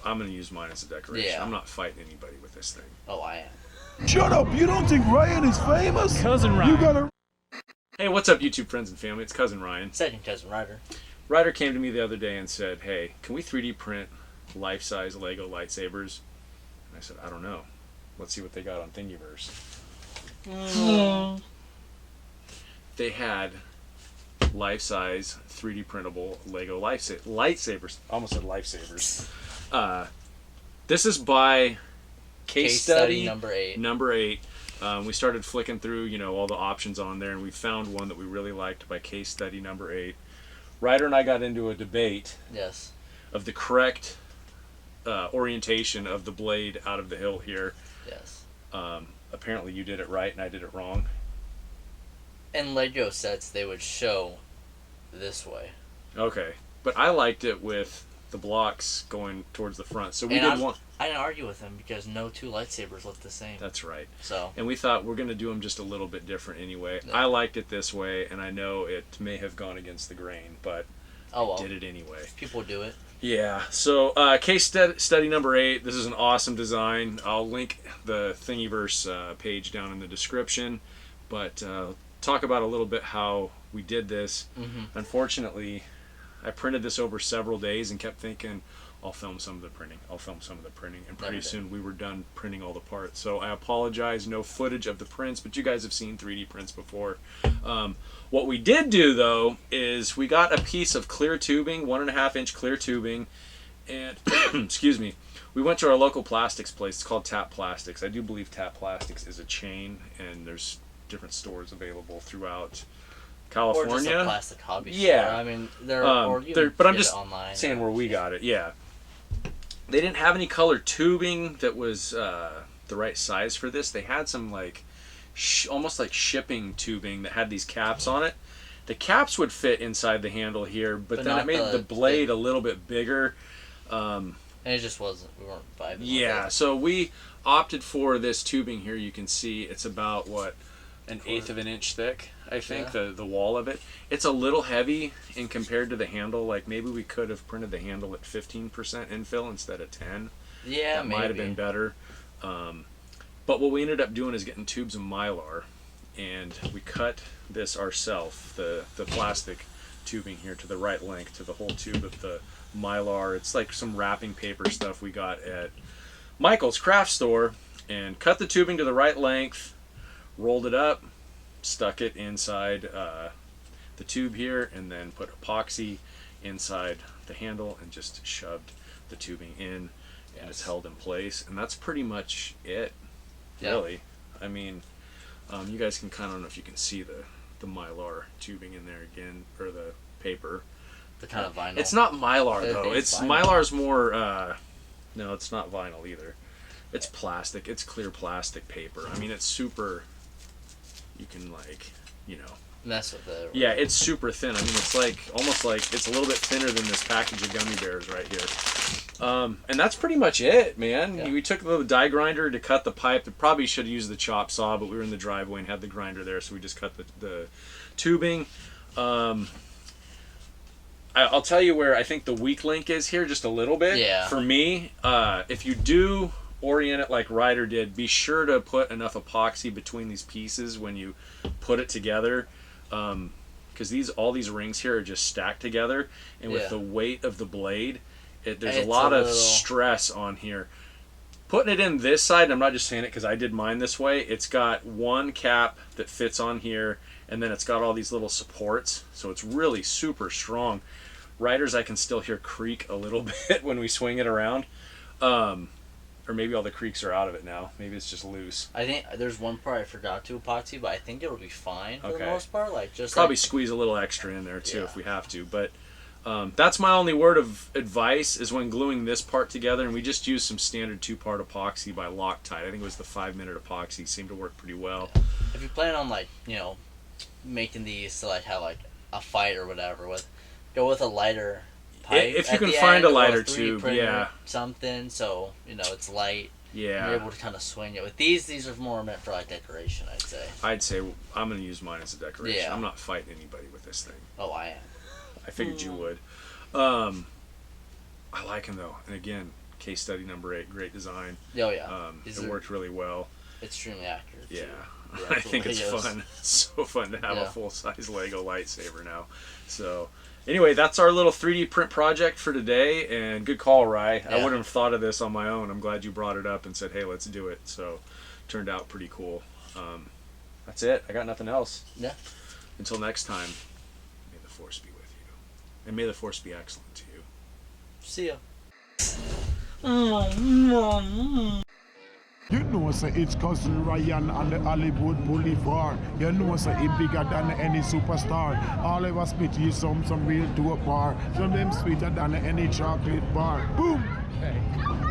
I'm going to use mine as a decoration. Yeah. I'm not fighting anybody with this thing. Oh, I am. Shut up! You don't think Ryan is famous? Cousin Ryan. You gotta... Hey, what's up, YouTube friends and family? It's Cousin Ryan. Second cousin Ryder. Ryder came to me the other day and said, hey, can we 3D print life-size Lego lightsabers? And I said, I don't know. Let's see what they got on Thingiverse. They had life-size 3D printable Lego lightsabers. I almost said lifesavers. This is by Case Study number 8. Number 8. We started flicking through, all the options on there, and we found one that we really liked by Case Study Number 8. Ryder and I got into a debate Yes. of the correct orientation of the blade out of the hilt here. Yes. Apparently you did it right and I did it wrong. In Lego sets, they would show this way. Okay. But I liked it with the blocks going towards the front. So we And did one. I didn't argue with him because no two lightsabers look the same. That's right. So. And we thought we're going to do them just a little bit different anyway. Yeah. I liked it this way, and I know it may have gone against the grain, but Oh well. did it anyway. People do it. Yeah, so Case Study Number 8, this is an awesome design. I'll link the Thingiverse page down in the description, but talk about a little bit how we did this. Mm-hmm. Unfortunately, I printed this over several days and kept thinking, I'll film some of the printing, and pretty soon we were done printing all the parts. So I apologize, no footage of the prints, but you guys have seen 3D prints before. What we did do, though, is we got a piece of clear tubing, 1.5-inch clear tubing, and, excuse me, we went to our local plastics place. It's called Tap Plastics. I do believe Tap Plastics is a chain, and there's different stores available throughout California. Or just a plastic hobby Yeah. store. I mean, but I'm just online, saying where we got it. Yeah. They didn't have any color tubing that was the right size for this. They had some almost like shipping tubing that had these caps on it. The caps would fit inside the handle here, but then it made the blade a little bit bigger. And it just wasn't. We weren't vibing. Yeah, so we opted for this tubing here. You can see it's about an eighth of an inch thick, I think, Yeah. the wall of it. It's a little heavy in compared to the handle. Like maybe we could have printed the handle at 15% infill instead of 10. Yeah, that maybe. might have been better. But what we ended up doing is getting tubes of Mylar, and we cut this ourselves, the plastic tubing here to the right length to the whole tube of the Mylar. It's like some wrapping paper stuff we got at Michael's craft store, and cut the tubing to the right length, rolled it up, stuck it inside the tube here, and then put epoxy inside the handle and just shoved the tubing in, and it's held in place. And that's pretty much it, really. I mean, you guys can kind of, I don't know if you can see the Mylar tubing in there again, or the paper. The kind of vinyl. It's not Mylar though. It's It's vinyl. Mylar's more. No, it's not vinyl either. It's plastic. It's clear plastic paper. I mean, it's super. You can Mess with it. Yeah, it's super thin. I mean, it's almost like it's a little bit thinner than this package of gummy bears right here. And that's pretty much it, man. Yeah. We took the die grinder to cut the pipe. We probably should have used the chop saw, but we were in the driveway and had the grinder there, so we just cut the tubing. I'll tell you where I think the weak link is here just a little bit. Yeah. For me, if you do orient it like Ryder did, be sure to put enough epoxy between these pieces when you put it together. Because all these rings here are just stacked together, and with the weight of the blade, there's a lot of stress on here. Putting it in this side, and I'm not just saying it because I did mine this way, it's got one cap that fits on here, and then it's got all these little supports, so it's really super strong. Ryder's I can still hear creak a little bit when we swing it around. Or maybe all the creaks are out of it now. Maybe it's just loose. I think there's one part I forgot to epoxy, but I think it'll be fine for the Okay. most part. Like just Probably squeeze a little extra in there too Yeah. if we have to. But that's my only word of advice is when gluing this part together, and we just used some standard 2-part epoxy by Loctite. I think it was the 5-minute epoxy. Seemed to work pretty well. If you plan on making these to have a fight or whatever, go with a lighter pipe. If you at can the find end, a or lighter 3D tube, printer, yeah. something so it's light. Yeah. You're able to kind of swing it. With these are more meant for decoration, I'd say. I'd say I'm going to use mine as a decoration. Yeah. I'm not fighting anybody with this thing. Oh, I am. I figured you would. I like them though. And again, case study number 8, great design. Oh yeah. It worked really well. Extremely accurate. Yeah. Too. I think it's Legos. fun. It's so fun to have a Yeah. full-size Lego lightsaber now. So, anyway, that's our little 3D print project for today. And good call, Rye. I Yeah. wouldn't have thought of this on my own. I'm glad you brought it up and said, hey, let's do it. So, turned out pretty cool. That's it. I got nothing else. Yeah. Until next time, may the Force be with you. And may the Force be excellent to you. See ya. You know, say it's cousin Ryan on the Hollywood Boulevard. You know, say he bigger than any superstar. All of us spit you some real dope bar. Some them sweeter than any chocolate bar. Boom! Hey.